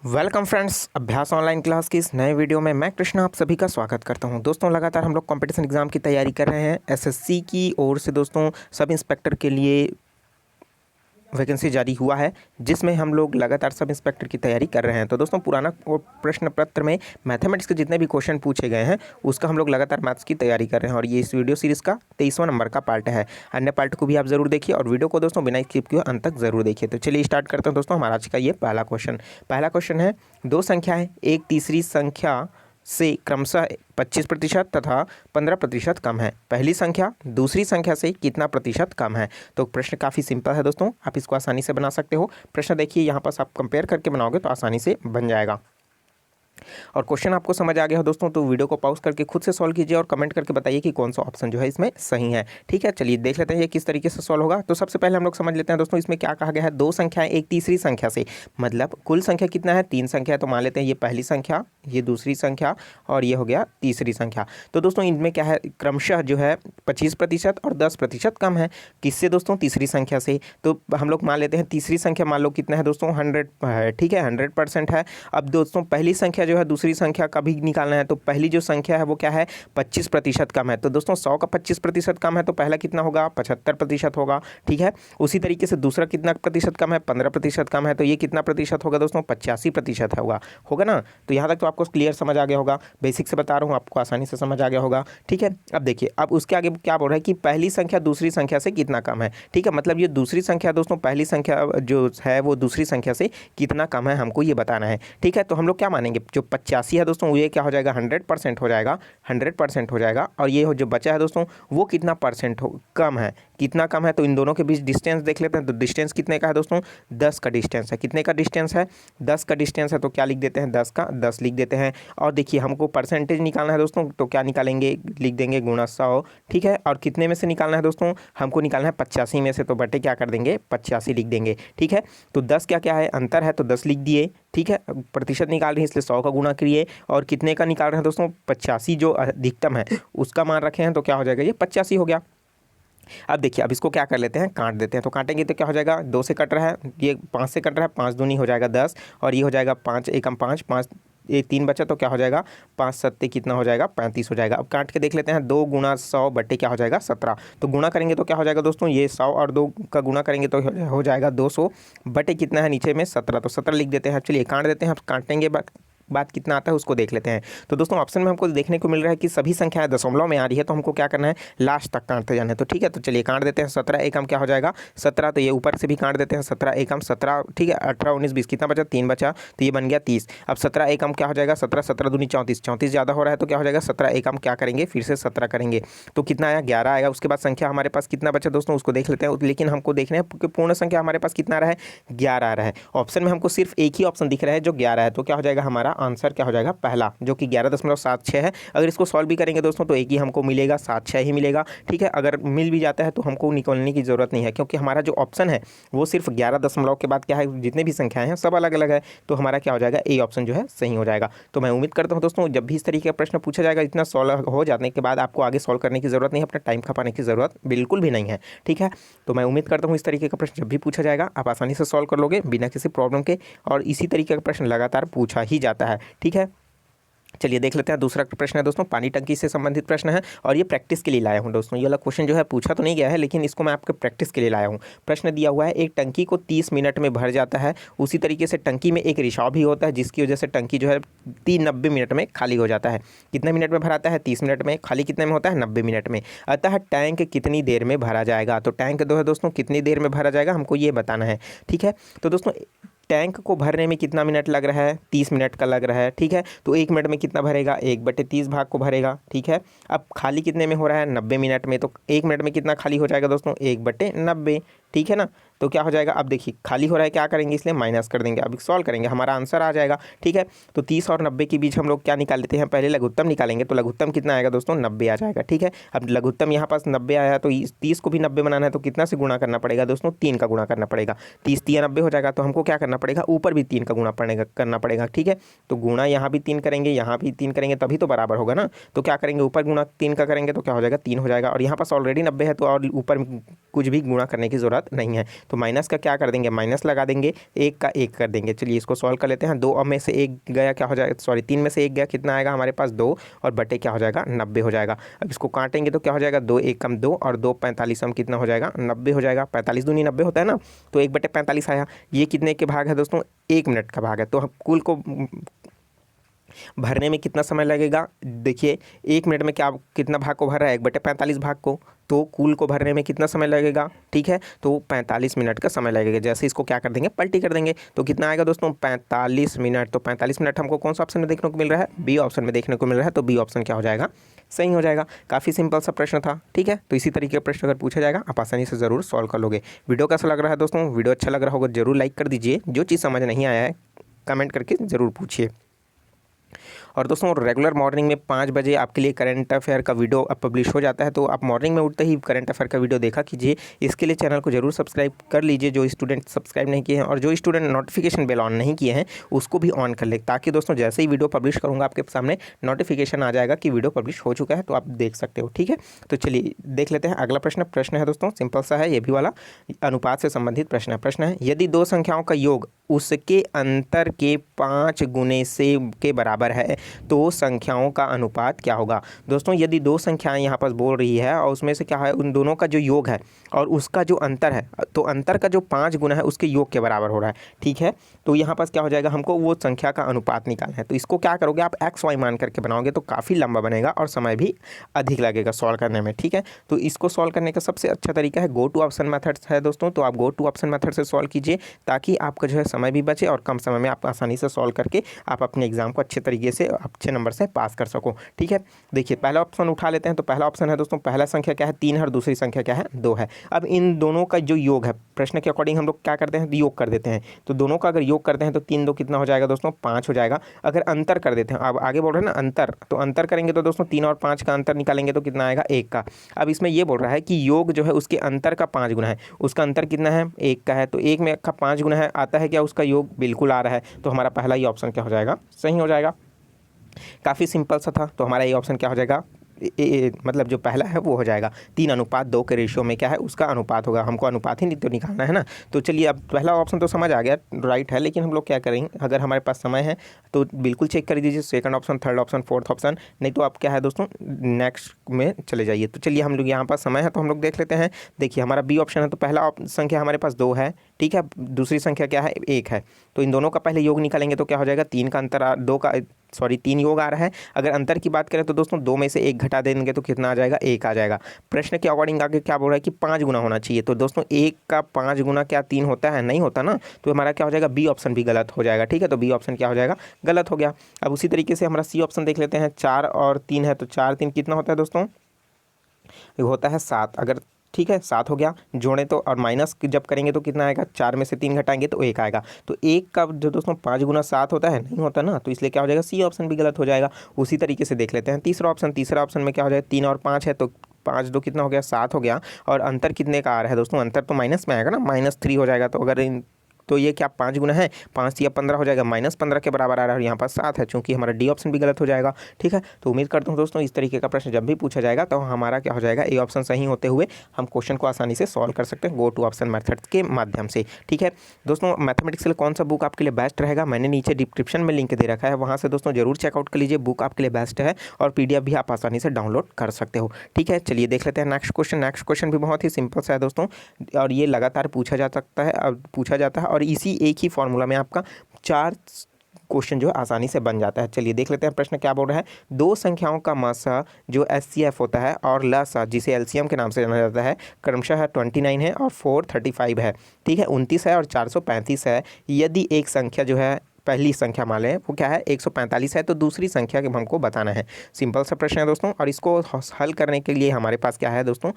Welcome friends, अभ्यास online class की इस नए वीडियो में मैं कृष्णा आप सभी का स्वागत करता हूं। दोस्तों लगातार हम लोग कंपटीशन एग्जाम की तैयारी कर रहे हैं। एसएससी की ओर से दोस्तों सब इंस्पेक्टर के लिए वैकेंसी जारी हुआ है, जिसमें हम लोग लगातार सब इंस्पेक्टर की तैयारी कर रहे हैं। तो दोस्तों पुराना प्रश्न पत्र में मैथमेटिक्स के जितने भी क्वेश्चन पूछे गए हैं उसका हम लोग लगातार मैथ्स की तैयारी कर रहे हैं और ये इस वीडियो सीरीज़ का 23वां नंबर का पार्ट है। अन्य पार्ट को भी आप जरूर देखिए और वीडियो को दोस्तों बिना स्किप किए अंत तक जरूर देखिए। तो चलिए स्टार्ट करते हैं दोस्तों हमारा आज का ये पहला क्वेश्चन है, दो संख्याएं एक तीसरी संख्या से क्रमशः 25% तथा 15% कम है। पहली संख्या दूसरी संख्या से कितना प्रतिशत कम है। तो प्रश्न काफ़ी सिंपल है दोस्तों, आप इसको आसानी से बना सकते हो। प्रश्न देखिए यहाँ पर आप कंपेयर करके बनाओगे तो आसानी से बन जाएगा। और क्वेश्चन आपको समझ आ गया हो दोस्तों तो वीडियो को पॉज करके खुद से सॉल्व कीजिए और कमेंट करके बताइए कि कौन सा ऑप्शन जो है इसमें सही है। ठीक है, चलिए देख लेते हैं ये किस तरीके से सॉल्व होगा। तो सबसे पहले हम लोग समझ लेते हैं दोस्तों इसमें क्या कहा गया है। दो संख्याएं एक तीसरी संख्या से, मतलब कुल संख्या कितना है, तीन संख्या। तो मान लेते हैं ये पहली संख्या, ये दूसरी संख्या और ये हो गया तीसरी संख्या। तो दोस्तों इनमें क्या है, क्रमशः जो है 25% और 10% कम है। किससे दोस्तों, तीसरी संख्या से। तो हम लोग मान लेते हैं तीसरी संख्या मान लो कितना है दोस्तों, 100 है। ठीक है, 100% है। अब दोस्तों पहली संख्या जो है दूसरी संख्या का भी निकालना है। तो पहली जो संख्या है वो क्या है, 25% कम है। तो दोस्तों 100 का 25% कम है तो पहला कितना होगा, 75% होगा। ठीक है, उसी तरीके से दूसरा कितना प्रतिशत कम है, 15% कम है। तो ये कितना प्रतिशत होगा दोस्तों, 85% होगा ना। तो यहाँ तक तो आपको क्लियर समझ आ गया होगा, बेसिक से बता रहा हूँ, आपको आसानी से समझ आ गया होगा। ठीक है, अब देखिए अब उसके आगे क्या बोल रहा है कि पहली संख्या दूसरी संख्या से कितना कम है। ठीक है, मतलब ये दूसरी संख्या दोस्तों पहली संख्या जो है वो दूसरी संख्या से कितना कम है हमको ये बताना है। ठीक है, तो हम लोग क्या मानेंगे, जो 85 है दोस्तों ये क्या हो जाएगा, 100% हो जाएगा, 100% हो जाएगा। और ये जो बचा है दोस्तों वो कितना परसेंट कम है, कितना कम है। तो इन दोनों के बीच डिस्टेंस देख लेते हैं। तो डिस्टेंस कितने का है दोस्तों, 10 का डिस्टेंस है। कितने का डिस्टेंस है, 10 का डिस्टेंस है। तो क्या लिख देते हैं, 10 का 10 लिख देते हैं। और देखिए हमको परसेंटेज निकालना है दोस्तों, तो क्या निकालेंगे, लिख देंगे गुणा 100। ठीक है, और कितने में से निकालना है दोस्तों, हमको निकालना है 85 में से। तो बटे क्या कर देंगे, 85 लिख देंगे। ठीक है, तो 10 क्या क्या है, अंतर है तो 10 लिख दिए। ठीक है, प्रतिशत निकाल रहे हैं इसलिए 100 का गुणा करिए। और कितने का निकाल रहे हैं दोस्तों, 85 जो अधिकतम है उसका मान रखे हैं। तो क्या हो जाएगा, ये 85 हो गया। अब देखिए अब इसको क्या कर लेते हैं, काट देते हैं। तो काटेंगे तो क्या हो जाएगा, 2 से कट रहा है, ये 5 से कट रहा है, 5 दूनी हो जाएगा 10 और ये हो जाएगा 5 एकम 5, 5 ये 3 बचा। तो क्या हो जाएगा, 5 सत्ते कितना हो जाएगा, 35 हो जाएगा। अब काट के देख लेते हैं, 2 गुणा 100 बट्टे क्या हो जाएगा, 17। तो गुणा करेंगे तो क्या हो जाएगा दोस्तों, ये 100 और 2 का गुणा करेंगे तो हो जाएगा 200 बटे कितना है नीचे में 17। तो 17 लिख देते हैं। चलिए काट देते हैं, काटेंगे बात कितना आता है उसको देख लेते हैं। तो दोस्तों ऑप्शन में हमको देखने को मिल रहा है कि सभी संख्याएं दशमलव में आ रही है, तो हमको क्या करना है, लास्ट तक काटते जाना है। तो ठीक है, तो चलिए काट देते हैं। 17 एकम क्या हो जाएगा, 17। तो ये ऊपर से भी काट देते हैं, 17 एकम 17। ठीक है, 18 19 20 कितना बचा, 3 बचा, तो ये बन गया 30। अब 17 एकम क्या हो जाएगा, 17 17 दूनी 34, 34 ज़्यादा हो रहा है तो क्या हो जाएगा, 17 एकम क्या करेंगे, फिर से 17 करेंगे तो कितना आया, 11 आएगा। उसके बाद संख्या हमारे पास कितना बचा दोस्तों उसको देख लेते हैं। लेकिन हमको देखना है कि पूर्ण संख्या हमारे पास कितना रहा है, 11 आ रहा है। ऑप्शन में हमको सिर्फ एक ही ऑप्शन दिख रहा है जो 11 है। तो क्या हो जाएगा, हमारा आंसर क्या हो जाएगा, पहला जो कि 11.76 है। अगर इसको सॉल्व भी करेंगे दोस्तों तो एक ही हमको मिलेगा, 76 ही मिलेगा। ठीक है, अगर मिल भी जाता है तो हमको निकालने की जरूरत नहीं है, क्योंकि हमारा जो ऑप्शन है वो सिर्फ 11 दशमलव के बाद क्या है, जितने भी संख्याएं हैं सब अलग अलग है। तो हमारा क्या हो जाएगा, ए ऑप्शन जो है सही हो जाएगा। तो मैं उम्मीद करता हूँ दोस्तों जब भी इस तरीके का प्रश्न पूछा जाएगा, इतना सॉल्व हो जाने के बाद आपको आगे सॉल्व करने की जरूरत नहीं है, अपना टाइम खपाने की जरूरत बिल्कुल भी नहीं है। ठीक है, तो मैं उम्मीद करता हूँ इस तरीके का प्रश्न जब भी पूछा जाएगा आप आसानी से सॉल्व कर लोगे बिना किसी प्रॉब्लम के, और इसी तरीके का प्रश्न लगातार पूछा ही जाता है। ठीक है, चलिए देख लेते हैं। दूसरा प्रश्न है दोस्तों पानी टंकी से संबंधित प्रश्न है और ये प्रैक्टिस के लिए लाया हूँ दोस्तों। ये वाला क्वेश्चन जो है पूछा तो नहीं गया है, लेकिन इसको मैं आपके प्रैक्टिस के लिए लाया हूँ। प्रश्न दिया हुआ है, एक टंकी को 30 मिनट में भर जाता है, उसी तरीके से टंकी में एक रिसाव भी होता है जिसकी वजह से टंकी जो है 90 मिनट में खाली हो जाता है। कितने मिनट में भराता है, 30 मिनट में, खाली कितने में होता है, 90 मिनट में। अतः टैंक कितनी देर में भरा जाएगा। तो टैंक जो है दोस्तों कितनी देर में भरा जाएगा हमको ये बताना है। ठीक है, तो दोस्तों टैंक को भरने में कितना मिनट लग रहा है, 30 मिनट का लग रहा है। ठीक है, तो 1 मिनट में कितना भरेगा, 1/30 भाग को भरेगा। ठीक है, अब खाली कितने में हो रहा है, 90 मिनट में। तो 1 मिनट में कितना खाली हो जाएगा दोस्तों, 1/90। ठीक है ना, तो क्या हो जाएगा, अब देखिए खाली हो रहा है, क्या करेंगे इसलिए माइनस कर देंगे। अब सॉल्व करेंगे हमारा आंसर आ जाएगा। ठीक है, तो 30 और 90 के बीच हम लोग क्या निकाल लेते हैं, पहले लघुत्तम निकालेंगे। तो लघुत्तम कितना आएगा दोस्तों, 90 आ जाएगा। ठीक है, अब लघुत्तम यहाँ पास 90 आया तो 30 को भी 90 बनाना है तो कितना से गुणा करना पड़ेगा दोस्तों, 3 का गुणा करना पड़ेगा। 30 3 90 हो जाएगा। तो हमको क्या करना पड़ेगा, ऊपर भी 3 का गुणा करना पड़ेगा, ठीक है। तो गुणा यहाँ भी 3 करेंगे, यहाँ भी 3 करेंगे, तभी तो बराबर होगा ना। तो क्या करेंगे, ऊपर गुणा 3 का करेंगे तो क्या हो जाएगा, 3 हो जाएगा। और यहाँ पास ऑलरेडी 90 है तो और ऊपर कुछ भी गुणा करने की ज़रूरत नहीं है। तो माइनस का क्या कर देंगे, माइनस लगा देंगे, 1 का 1 कर देंगे। चलिए इसको सॉल्व कर लेते हैं। 2 में से 1 गया, क्या हो जाएगा, सॉरी 3 में से 1 गया, कितना आएगा हमारे पास 2, और बटे क्या हो जाएगा, 90 हो जाएगा। अब इसको काटेंगे तो क्या हो जाएगा, 2 1 कम 2 और 2 45 हम कितना हो जाएगा, 90 हो जाएगा। 45 दूनी 90 होता है ना, तो 1/45 आया। ये कितने के भाग है दोस्तों, 1 मिनट का भाग है। तो हम कुल को भरने में कितना समय लगेगा, देखिए 1 मिनट में क्या कितना भाग को भर रहा है, 1/45 भाग को, तो कुल को भरने में कितना समय लगेगा, ठीक है। तो 45 मिनट का समय लगेगा। जैसे इसको क्या कर देंगे, पलटी कर देंगे, तो कितना आएगा दोस्तों, 45 मिनट। तो 45 मिनट हमको कौन सा ऑप्शन में देखने को मिल रहा है, बी ऑप्शन में देखने को मिल रहा है। तो बी ऑप्शन क्या हो जाएगा, सही हो जाएगा। काफ़ी सिंपल सा प्रश्न था, ठीक है। तो इसी तरीके का प्रश्न अगर पूछा जाएगा आप आसानी से ज़रूर सॉल्व कर लोगे। वीडियो कैसा लग रहा है दोस्तों, वीडियो अच्छा लग रहा होगा जरूर लाइक कर दीजिए। जो चीज़ समझ नहीं आया है कमेंट करके ज़रूर पूछिए। और दोस्तों रेगुलर मॉर्निंग में 5 बजे आपके लिए करंट अफेयर का वीडियो अब पब्लिश हो जाता है, तो आप मॉर्निंग में उठते ही करंट अफेयर का वीडियो देखा कीजिए। इसके लिए चैनल को जरूर सब्सक्राइब कर लीजिए, जो स्टूडेंट सब्सक्राइब नहीं किए हैं, और जो स्टूडेंट नोटिफिकेशन बेल ऑन नहीं किए हैं उसको भी ऑन कर ले, ताकि दोस्तों जैसे ही वीडियो पब्लिश करूँगा आपके सामने नोटिफिकेशन आ जाएगा कि वीडियो पब्लिश हो चुका है, तो आप देख सकते हो, ठीक है। तो चलिए देख लेते हैं अगला प्रश्न है दोस्तों, सिंपल सा है ये भी वाला, अनुपात से संबंधित प्रश्न है। यदि 2 संख्याओं का योग उसके अंतर के 5 गुने से के बराबर है तो संख्याओं का अनुपात क्या होगा। दोस्तों यदि 2 संख्याएं यहाँ पर बोल रही है और उसमें से क्या है, उन दोनों का जो योग है और उसका जो अंतर है, तो अंतर का जो 5 गुना है उसके योग के बराबर हो रहा है, ठीक है। तो यहाँ पर क्या हो जाएगा, हमको वो संख्या का अनुपात निकालना है। तो इसको क्या करोगे आप, एक्स वाई मान करके बनाओगे तो काफ़ी लंबा बनेगा और समय भी अधिक लगेगा सॉल्व करने में, ठीक है। तो इसको सॉल्व करने का सबसे अच्छा तरीका है गो टू ऑप्शन मेथड्स है दोस्तों। तो आप गो टू ऑप्शन मेथड से सॉल्व कीजिए, ताकि आपका जो है समय भी बचे और कम समय में आप आसानी से सॉल्व करके आप अपने एग्जाम को अच्छे तरीके से अच्छे नंबर से पास कर सको, ठीक है। देखिए पहला ऑप्शन उठा लेते हैं। तो पहला ऑप्शन है दोस्तों, पहला संख्या क्या है, 3 है और दूसरी संख्या क्या है, 2 है। अब इन दोनों का जो योग है, प्रश्न के अकॉर्डिंग हम लोग क्या करते हैं, योग कर देते हैं। तो दोनों का अगर योग करते हैं तो 3 2 कितना हो जाएगा दोस्तों, 5 हो जाएगा। अगर अंतर कर देते हैं, अब आगे बोल रहे हैं ना अंतर, तो अंतर करेंगे तो दोस्तों 3 और 5 का अंतर निकालेंगे तो कितना आएगा, 1 का। अब इसमें ये बोल रहा है कि योग जो है उसके अंतर का 5 गुना है, उसका अंतर कितना है, 1 का है। तो 1 में का 5 गुना है, आता है क्या, उसका योग बिल्कुल आ रहा है। तो हमारा पहला ही ऑप्शन क्या हो जाएगा, सही हो जाएगा। काफ़ी सिंपल सा था। तो हमारा ये ऑप्शन क्या हो जाएगा, मतलब जो पहला है वो हो जाएगा 3:2 के रेशियो में क्या है, उसका अनुपात होगा। हमको अनुपात ही नहीं तो निकालना है ना। तो चलिए अब पहला ऑप्शन तो समझ आ गया, राइट है। लेकिन हम लोग क्या करेंगे, अगर हमारे पास समय है तो बिल्कुल चेक कर दीजिए second option, third option, fourth option, नहीं तो आप क्या है दोस्तों नेक्स्ट में चले जाइए। तो चलिए हम लोग यहाँ पास समय है तो हम लोग देख लेते हैं। देखिए हमारा बी ऑप्शन है, तो पहला संख्या हमारे पास 2 है, ठीक है। दूसरी संख्या क्या है, 1 है। तो इन दोनों का पहले योग निकालेंगे तो क्या हो जाएगा, 3 का अंतर 3 योग आ रहा है। अगर अंतर की बात करें तो दोस्तों 2 में से 1 घटा देंगे तो कितना आ जाएगा, 1 आ जाएगा। प्रश्न के अकॉर्डिंग आगे क्या बोल रहा है कि 5 गुना होना चाहिए। तो दोस्तों 1 का 5 गुना क्या 3 होता है, नहीं होता ना। तो हमारा क्या हो जाएगा, बी ऑप्शन भी गलत हो जाएगा, ठीक है। तो बी ऑप्शन क्या हो जाएगा, गलत हो गया। अब उसी तरीके से हमारा सी ऑप्शन देख लेते हैं। 4 और 3 है, तो 4 3 कितना होता है दोस्तों, होता है 7। अगर ठीक है 7 हो गया, जोड़ें तो और माइनस जब करेंगे तो कितना आएगा, 4 में से 3 घटाएंगे तो 1 आएगा। तो 1 का जो दोस्तों 5 गुना 7 होता है, नहीं होता ना। तो इसलिए क्या हो जाएगा, सी ऑप्शन भी गलत हो जाएगा। उसी तरीके से देख लेते हैं तीसरा ऑप्शन में क्या हो जाएगा, 3 और 5 है, तो 5 2 कितना हो गया, 7 हो गया। और अंतर कितने का आ रहा है दोस्तों, अंतर तो माइनस में आएगा ना, -3 हो जाएगा। तो अगर तो ये क्या 5 गुना है, 5 या 15 हो जाएगा, -15 के बराबर आ रहा है। और यहाँ पर 7 है, चूंकि हमारा डी ऑप्शन भी गलत हो जाएगा, ठीक है। तो उम्मीद करता हूँ दोस्तों इस तरीके का प्रश्न जब भी पूछा जाएगा तो हमारा क्या हो जाएगा, ए ऑप्शन सही होते हुए हम क्वेश्चन को आसानी से सॉल्व कर सकते हैं गो टू ऑप्शन मेथड के माध्यम से, ठीक है। दोस्तों मैथमेटिक्स के लिए कौन सा बुक आपके लिए बेस्ट रहेगा, मैंने नीचे डिस्क्रिप्शन में लिंक दे रखा है, वहाँ से दोस्तों जरूर चेकआउट कर लीजिए। बुक आपके लिए बेस्ट है और PDF भी आप आसानी से डाउनलोड कर सकते हो, ठीक है। चलिए देख लेते हैं नेक्स्ट क्वेश्चन भी बहुत ही सिंपल सा है दोस्तों, और ये लगातार पूछा जा सकता है, अब पूछा जाता है, और इसी एक ही फॉर्मूला में आपका 4 क्वेश्चन जो है आसानी से बन जाता है। चलिए देख लेते हैं प्रश्न क्या बोल रहा है। 2 संख्याओं का मासा जो HCF होता है और लसा जिसे LCM के नाम से जाना जाता है, क्रमशः 29 है और 435 है, ठीक है। 29 है और 435 है। यदि एक संख्या जो है, पहली संख्या मान लें वो क्या है, 145 है, तो दूसरी संख्या के हमको बताना है। सिंपल सा प्रश्न है दोस्तों, और इसको हल करने के लिए हमारे पास क्या है दोस्तों,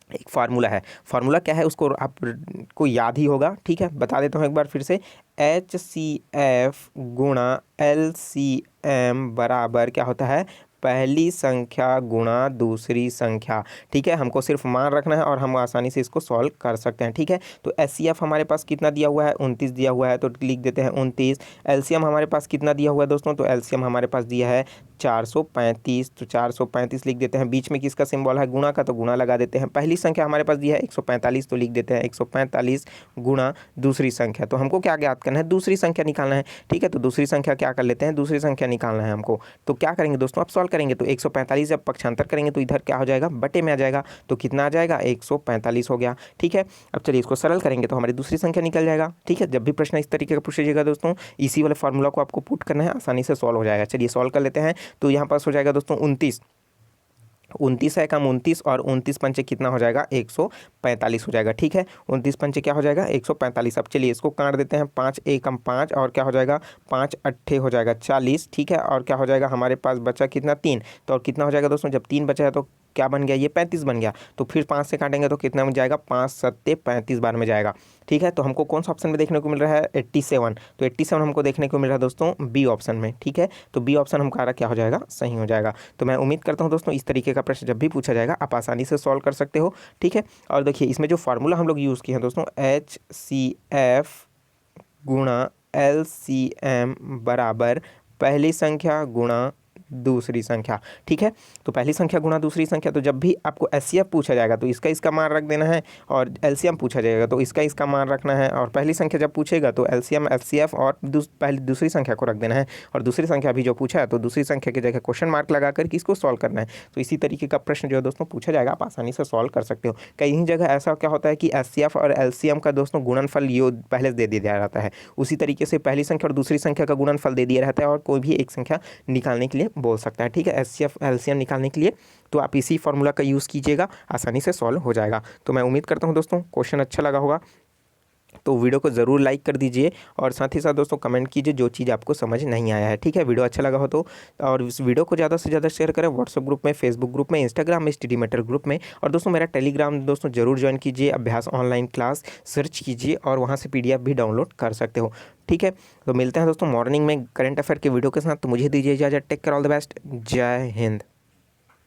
एक फार्मूला है। फार्मूला क्या है उसको आपको याद ही होगा, ठीक है। बता देता हूँ एक बार फिर से, HCF गुणा LCM बराबर क्या होता है, पहली संख्या गुणा दूसरी संख्या। ठीक है, हमको सिर्फ मान रखना है और हम आसानी से इसको सॉल्व कर सकते हैं। ठीक है, तो एचसीएफ हमारे पास कितना दिया हुआ है, 29 दिया हुआ है, तो लिख देते हैं 29। एलसीएम हमारे पास कितना दिया हुआ है दोस्तों, तो एलसीएम हमारे पास दिया है 435, तो 435 लिख देते हैं। बीच में किसका सिंबल है, गुणा का, तो गुणा लगा देते हैं। पहली संख्या हमारे पास दिया है 145, तो लिख देते हैं 145 गुणा दूसरी संख्या। तो हमको क्या ज्ञात करना है, दूसरी संख्या निकालना है। ठीक है, तो दूसरी संख्या क्या कर लेते हैं, दूसरी संख्या निकालना है हमको। तो क्या करेंगे दोस्तों, अब सॉल्व करेंगे तो 145 जब पक्षांतर करेंगे तो इधर क्या हो जाएगा, बटे में आ जाएगा, तो कितना आ जाएगा, 145 हो गया। ठीक है, अब चलिए इसको सरल करेंगे तो हमारी दूसरी संख्या निकल जाएगा। ठीक है, जब भी प्रश्न इस तरीके का पूछिएगा दोस्तों, इसी वाले फार्मूला को आपको पुट करना है, आसानी से सॉल्व हो जाएगा। चलिए सॉल्व कर लेते हैं। तो यहाँ पास हो जाएगा दोस्तों 29 है कम 29 और 29 पंचे कितना हो जाएगा, 145 हो जाएगा। ठीक है, 29 पंचे क्या हो जाएगा, 145। अब चलिए इसको काट देते हैं, 5 एकम 5 और क्या हो जाएगा, 5 अट्ठे हो जाएगा 40। ठीक है, और क्या हो जाएगा, हमारे पास बचा कितना, 3। तो और कितना हो जाएगा दोस्तों, जब 3 बचा है तो क्या बन गया, ये 35 बन गया। तो फिर 5 से काटेंगे तो कितना में जाएगा, 5 सत्ते 35 बार में जाएगा। ठीक है, तो हमको कौन सा ऑप्शन में देखने को मिल रहा है, 87। तो 87 हमको देखने को मिल रहा है दोस्तों बी ऑप्शन में। ठीक है, तो बी ऑप्शन हमारा क्या हो जाएगा, सही हो जाएगा। तो मैं उम्मीद करता हूँ दोस्तों इस तरीके का प्रश्न जब भी पूछा जाएगा आप आसानी से सॉल्व कर सकते हो। ठीक है, और देखिए इसमें जो फार्मूला हम लोग यूज़ किए हैं दोस्तों, HCF गुणा LCM बराबर पहली संख्या गुणा दूसरी संख्या। ठीक है, तो पहली संख्या गुणा दूसरी संख्या, तो जब भी आपको एचसीएफ पूछा जाएगा तो इसका मान रख देना है, और एलसीएम पूछा जाएगा तो इसका मान रखना है, और पहली संख्या जब पूछेगा तो एलसीएम एचसीएफ और पहली दूसरी संख्या को रख देना है, और दूसरी संख्या भी जो पूछा है तो दूसरी संख्या की जगह क्वेश्चन मार्क लगा कर इसको सॉल्व करना है। तो इसी तरीके का प्रश्न जो है दोस्तों पूछा जाएगा, आप आसानी से सॉल्व कर सकते हो। कई जगह ऐसा क्या होता है कि एचसीएफ और एलसीएम का दोस्तों गुणनफल योग पहले दे दिया जाता है, उसी तरीके से पहली संख्या और दूसरी संख्या का गुणनफल दे दिया रहता है और कोई भी एक संख्या निकालने के लिए बोल सकता है। ठीक है, एचसीएफ एलसीएम निकालने के लिए तो आप इसी फॉर्मूला का यूज़ कीजिएगा, आसानी से सॉल्व हो जाएगा। तो मैं उम्मीद करता हूं दोस्तों क्वेश्चन अच्छा लगा होगा, तो वीडियो को ज़रूर लाइक कर दीजिए, और साथ ही साथ दोस्तों कमेंट कीजिए जो चीज़ आपको समझ नहीं आया है। ठीक है, वीडियो अच्छा लगा हो तो, और इस वीडियो को ज़्यादा से ज़्यादा शेयर करें व्हाट्सएप ग्रुप में, फेसबुक ग्रुप में, इंस्टाग्राम में, स्टडी मेटर ग्रुप में, और दोस्तों मेरा टेलीग्राम दोस्तों जरूर ज्वाइन कीजिए। अभ्यास ऑनलाइन क्लास सर्च कीजिए और वहाँ से PDF भी डाउनलोड कर सकते हो। ठीक है, तो मिलते हैं दोस्तों मॉर्निंग में करंट अफेयर के वीडियो के साथ। तो मुझे दीजिए इजाज़त, take care, all the best, जय हिंद।